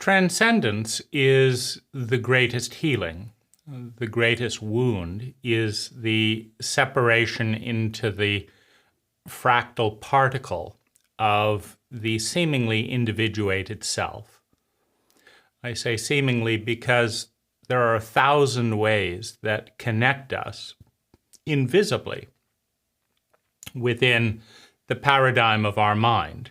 Transcendence is the greatest healing. The greatest wound is the separation into the fractal particle of the seemingly individuated self. I say seemingly because there are 1,000 ways that connect us invisibly within the paradigm of our mind.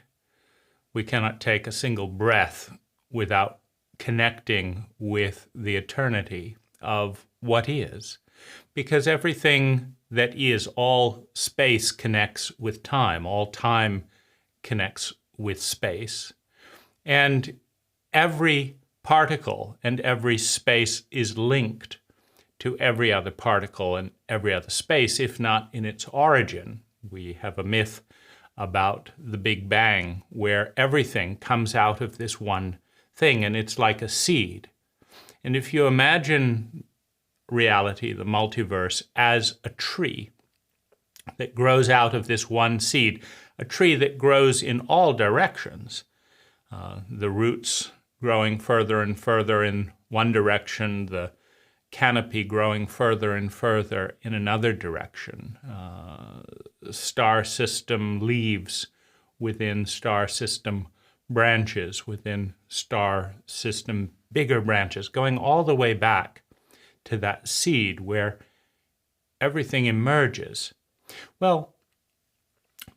We cannot take a single breath without connecting with the eternity of what is, because everything that is, all space connects with time, all time connects with space, and every particle and every space is linked to every other particle and every other space, if not in its origin. We have a myth about the Big Bang where everything comes out of this one thing, and it's like a seed. And if you imagine reality, the multiverse, as a tree that grows out of this one seed, a tree that grows in all directions, the roots growing further and further in one direction, the canopy growing further and further in another direction, star system leaves within star system branches, within star system bigger branches, going all the way back to that seed where everything emerges. Well,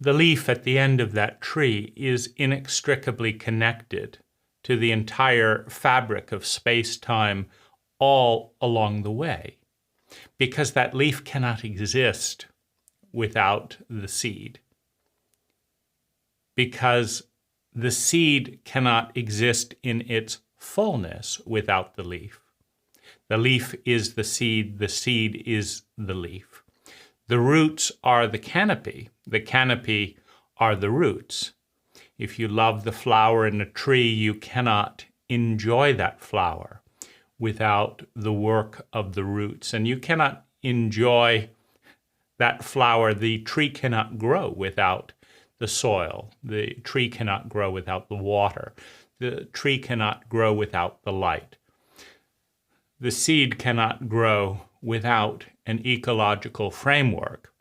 the leaf at the end of that tree is inextricably connected to the entire fabric of space-time all along the way, because that leaf cannot exist without the seed, because the seed cannot exist in its fullness without the leaf. The leaf is the seed is the leaf. The roots are the canopy are the roots. If you love the flower in a tree, you cannot enjoy that flower without the work of the roots. And you cannot enjoy that flower. The tree cannot grow without the soil. The tree cannot grow without the water. The tree cannot grow without the light. The seed cannot grow without an ecological framework.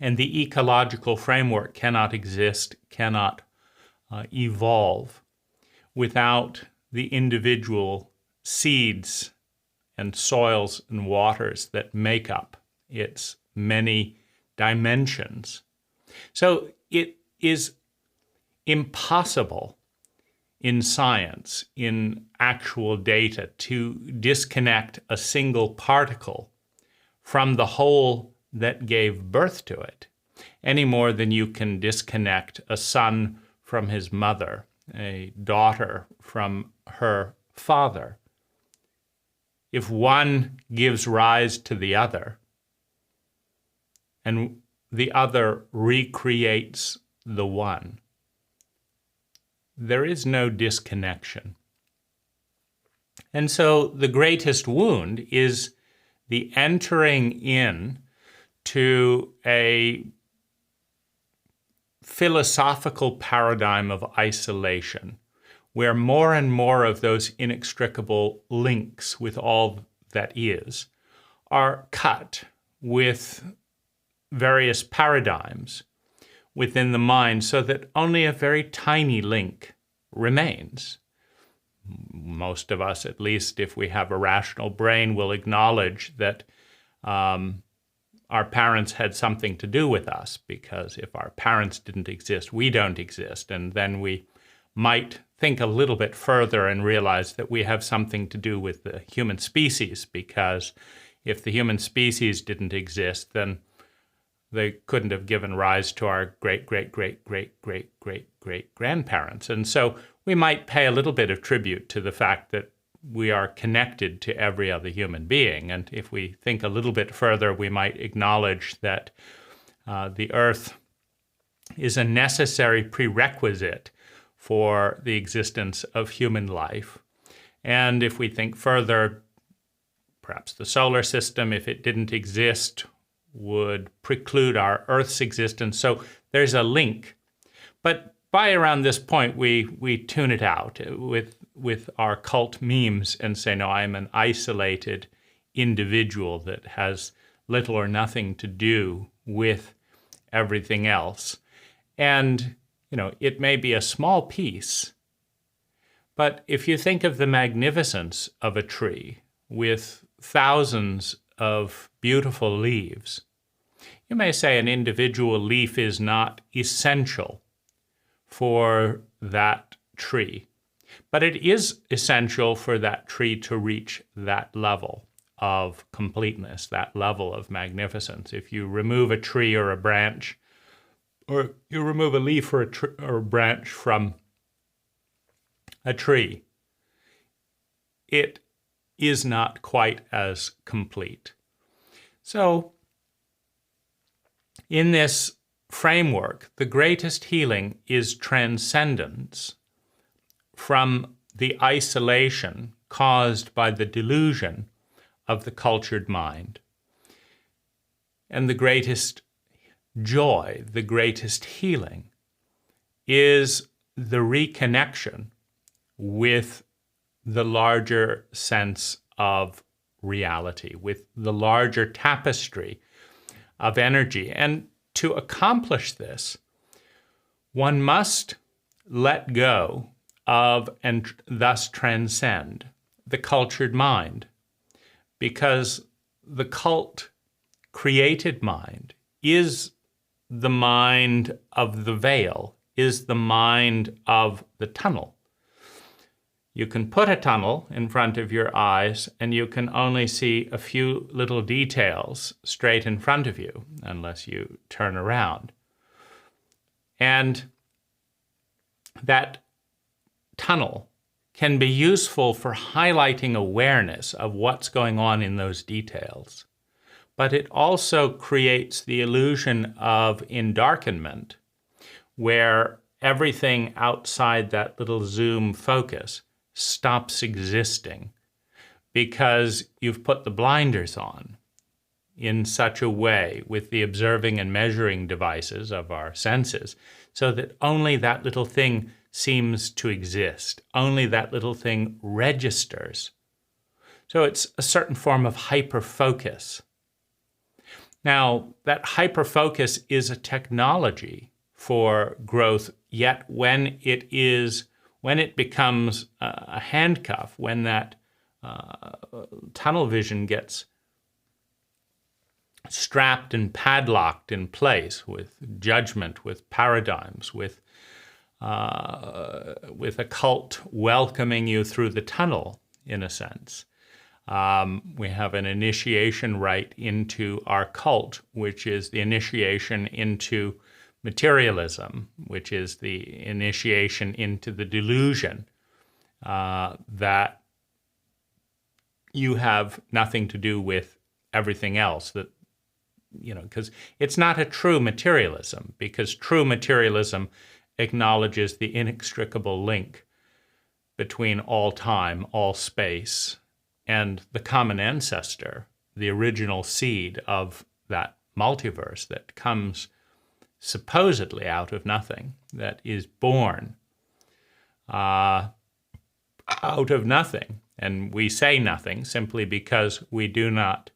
And the ecological framework cannot exist, cannot evolve without the individual seeds and soils and waters that make up its many dimensions. So it is impossible in science, in actual data, to disconnect a single particle from the whole that gave birth to it, any more than you can disconnect a son from his mother, a daughter from her father. If one gives rise to the other, and the other recreates the one, there is no disconnection. And so the greatest wound is the entering in to a philosophical paradigm of isolation, where more and more of those inextricable links with all that is are cut with various paradigms within the mind, so that only a very tiny link remains. Most of us, at least if we have a rational brain, will acknowledge that our parents had something to do with us, because if our parents didn't exist, we don't exist. And then we might think a little bit further and realize that we have something to do with the human species, because if the human species didn't exist, then they couldn't have given rise to our great-great-great-great-great-great-great-grandparents. And so we might pay a little bit of tribute to the fact that we are connected to every other human being. And if we think a little bit further, we might acknowledge that the earth is a necessary prerequisite for the existence of human life. And if we think further, perhaps the solar system, if it didn't exist, would preclude our Earth's existence. So there's a link. But by around this point, we tune it out. With with our cult memes and say, no, I'm an isolated individual that has little or nothing to do with everything else. And, it may be a small piece, but if you think of the magnificence of a tree with thousands of beautiful leaves, you may say an individual leaf is not essential for that tree, but it is essential for that tree to reach that level of completeness, that level of magnificence. If you remove a tree or a branch, or you remove a leaf or a branch from a tree, it is not quite as complete. So, in this framework, the greatest healing is transcendence from the isolation caused by the delusion of the cultured mind. And the greatest joy, the greatest healing, is the reconnection with the larger sense of reality, with the larger tapestry of energy. And to accomplish this, one must let go of and thus transcend the cultured mind, because the cult-created mind is the mind of the veil, is the mind of the tunnel. You can put a tunnel in front of your eyes and you can only see a few little details straight in front of you unless you turn around. And that tunnel can be useful for highlighting awareness of what's going on in those details. But it also creates the illusion of endarkenment, where everything outside that little zoom focus stops existing because you've put the blinders on in such a way with the observing and measuring devices of our senses, so that only that little thing seems to exist. Only that little thing registers. So it's a certain form of hyperfocus. Now, that hyperfocus is a technology for growth, yet when it becomes a handcuff, when that tunnel vision gets strapped and padlocked in place with judgment, with paradigms, with a cult welcoming you through the tunnel, in a sense. We have an initiation rite into our cult, which is the initiation into materialism, which is the initiation into the delusion that you have nothing to do with everything else, that, because it's not a true materialism, because true materialism acknowledges the inextricable link between all time, all space, and the common ancestor, the original seed of that multiverse that comes supposedly out of nothing, that is born out of nothing. And we say nothing simply because we do not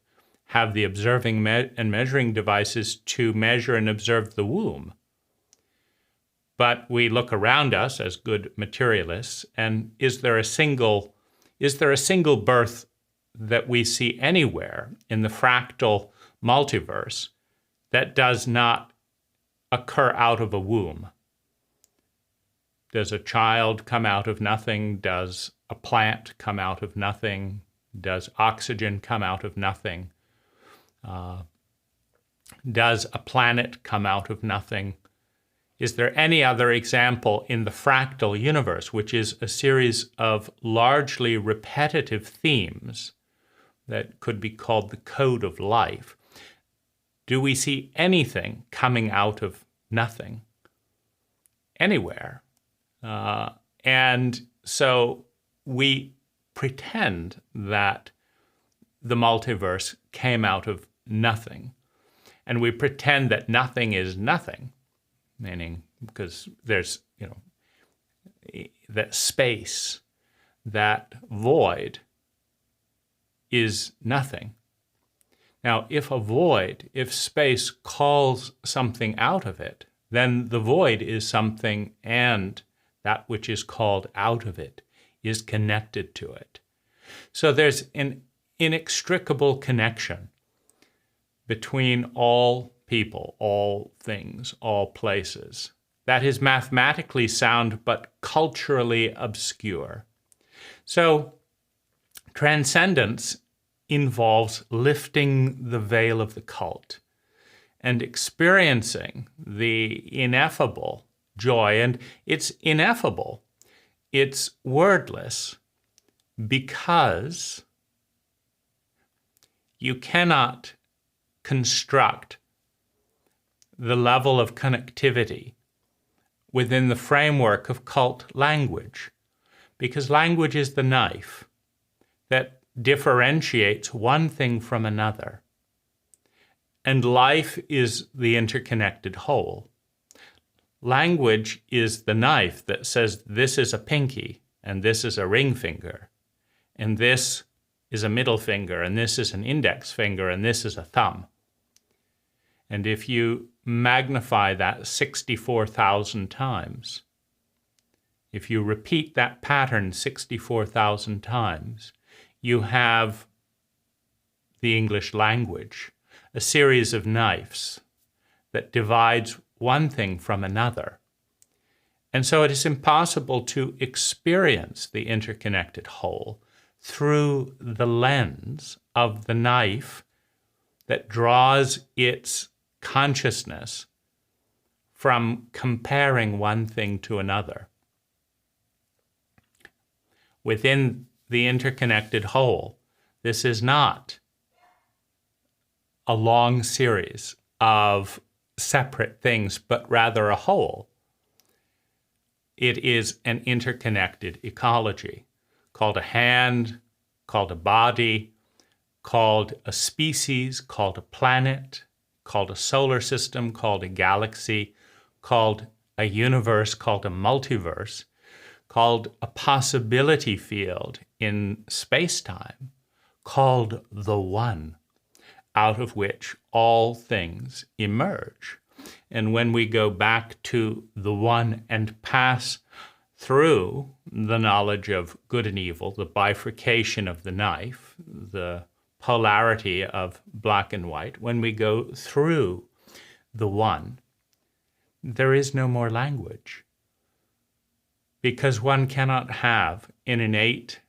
have the observing and measuring devices to measure and observe the womb. But we look around us as good materialists, and is there a single birth that we see anywhere in the fractal multiverse that does not occur out of a womb? Does a child come out of nothing? Does a plant come out of nothing? Does oxygen come out of nothing? Does a planet come out of nothing? Is there any other example in the fractal universe, which is a series of largely repetitive themes that could be called the code of life? Do we see anything coming out of nothing anywhere? And so we pretend that the multiverse came out of nothing. And we pretend that nothing is nothing, meaning because there's, that space, that void is nothing. Now, if space calls something out of it, then the void is something, and that which is called out of it is connected to it. So there's an inextricable connection between all people, all things, all places. That is mathematically sound, but culturally obscure. So transcendence involves lifting the veil of the cult and experiencing the ineffable joy. And it's ineffable, it's wordless, because you cannot construct the level of connectivity within the framework of cult language, because language is the knife that differentiates one thing from another. And life is the interconnected whole. Language is the knife that says this is a pinky, and this is a ring finger, and this is a middle finger, and this is an index finger, and this is a thumb. And if you magnify that 64,000 times, if you repeat that pattern 64,000 times, you have the English language, a series of knives that divides one thing from another. And so it is impossible to experience the interconnected whole through the lens of the knife that draws its consciousness from comparing one thing to another. Within the interconnected whole, this is not a long series of separate things, but rather a whole. It is an interconnected ecology, called a hand, called a body, called a species, called a planet, called a solar system, called a galaxy, called a universe, called a multiverse, called a possibility field in space-time, called the One, out of which all things emerge. And when we go back to the One and pass through the knowledge of good and evil, the bifurcation of the knife, the polarity of black and white, when we go through the One, there is no more language. Because one cannot have an innate,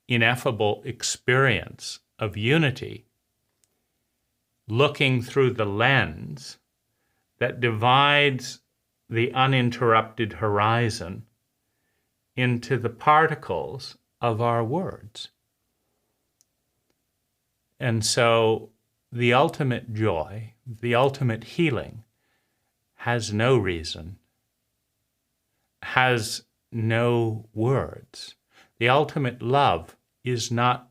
ineffable experience of unity looking through the lens that divides the uninterrupted horizon into the particles of our words. And so the ultimate joy, the ultimate healing, has no reason, has no words. The ultimate love is not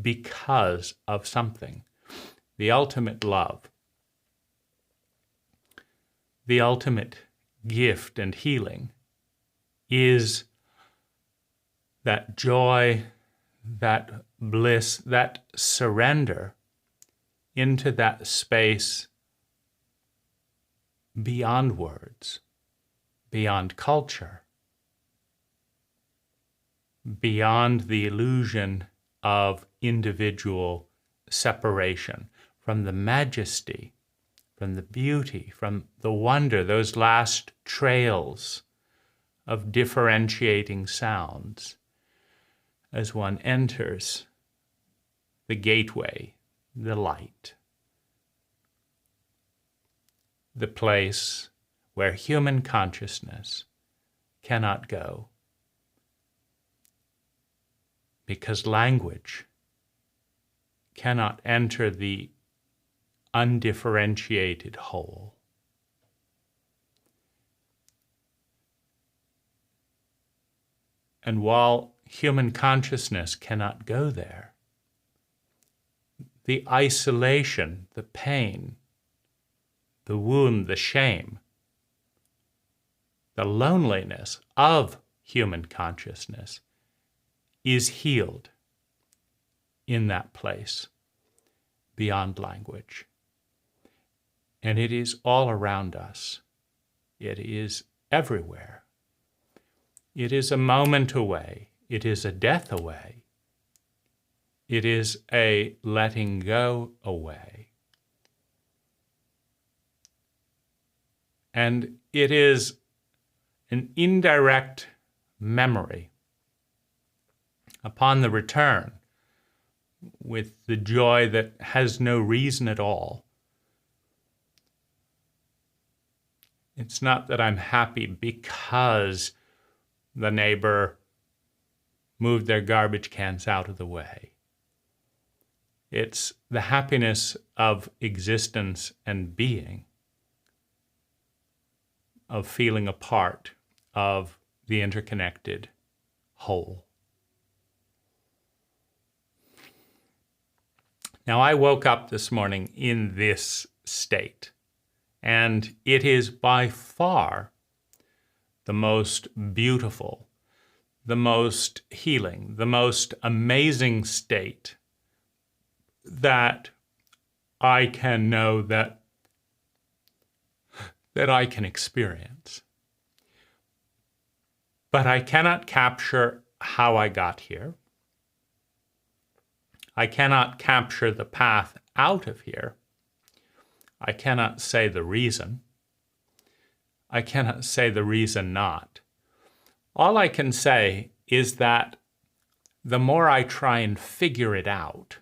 because of something. The ultimate love, the ultimate gift and healing is that joy, that bliss, that surrender into that space beyond words, beyond culture, beyond the illusion of individual separation from the majesty, from the beauty, from the wonder, those last trails of differentiating sounds as one enters the gateway, the light, the place where human consciousness cannot go, because language cannot enter the undifferentiated whole. And while human consciousness cannot go there, the isolation, the pain, the wound, the shame, the loneliness of human consciousness is healed in that place beyond language. And it is all around us. It is everywhere. It is a moment away. It is a death away. It is a letting go away. And it is an indirect memory upon the return with the joy that has no reason at all. It's not that I'm happy because the neighbor moved their garbage cans out of the way. It's the happiness of existence and being, of feeling a part of the interconnected whole. Now, I woke up this morning in this state, and it is by far the most beautiful, the most healing, the most amazing state that I can know that I can experience. But I cannot capture how I got here. I cannot capture the path out of here. I cannot say the reason. I cannot say the reason not. All I can say is that the more I try and figure it out,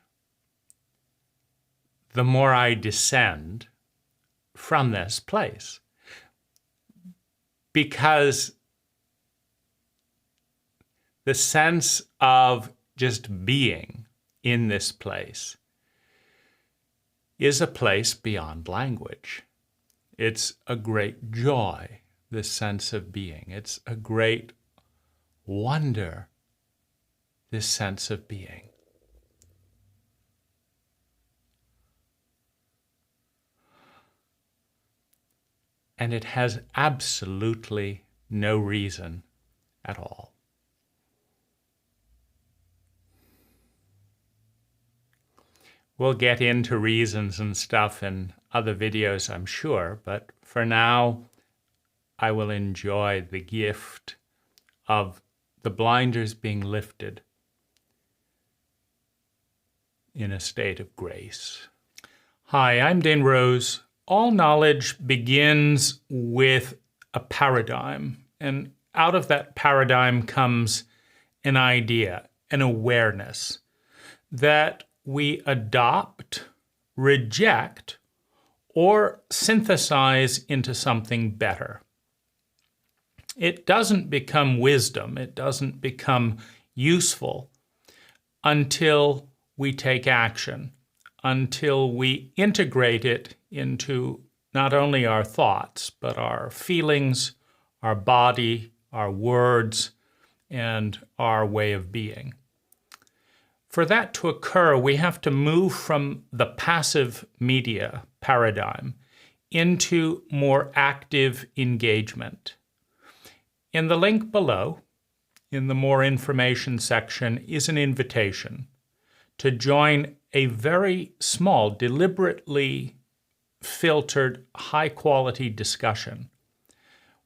the more I descend from this place. Because the sense of just being in this place is a place beyond language. It's a great joy, this sense of being. It's a great wonder, this sense of being. And it has absolutely no reason at all. We'll get into reasons and stuff in other videos, I'm sure, but for now, I will enjoy the gift of the blinders being lifted in a state of grace. Hi, I'm Dane Rose. All knowledge begins with a paradigm, and out of that paradigm comes an idea, an awareness that we adopt, reject, or synthesize into something better. It doesn't become wisdom, it doesn't become useful until we take action, until we integrate it into not only our thoughts, but our feelings, our body, our words, and our way of being. For that to occur, we have to move from the passive media paradigm into more active engagement. In the link below, in the More Information section, is an invitation to join a very small, deliberately filtered, high-quality discussion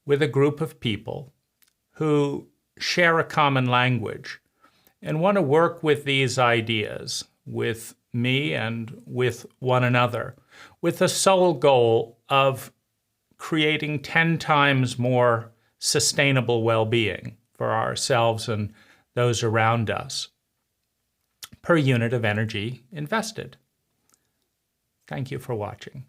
with a group of people who share a common language and want to work with these ideas, with me and with one another, with the sole goal of creating 10 times more sustainable well-being for ourselves and those around us per unit of energy invested. Thank you for watching.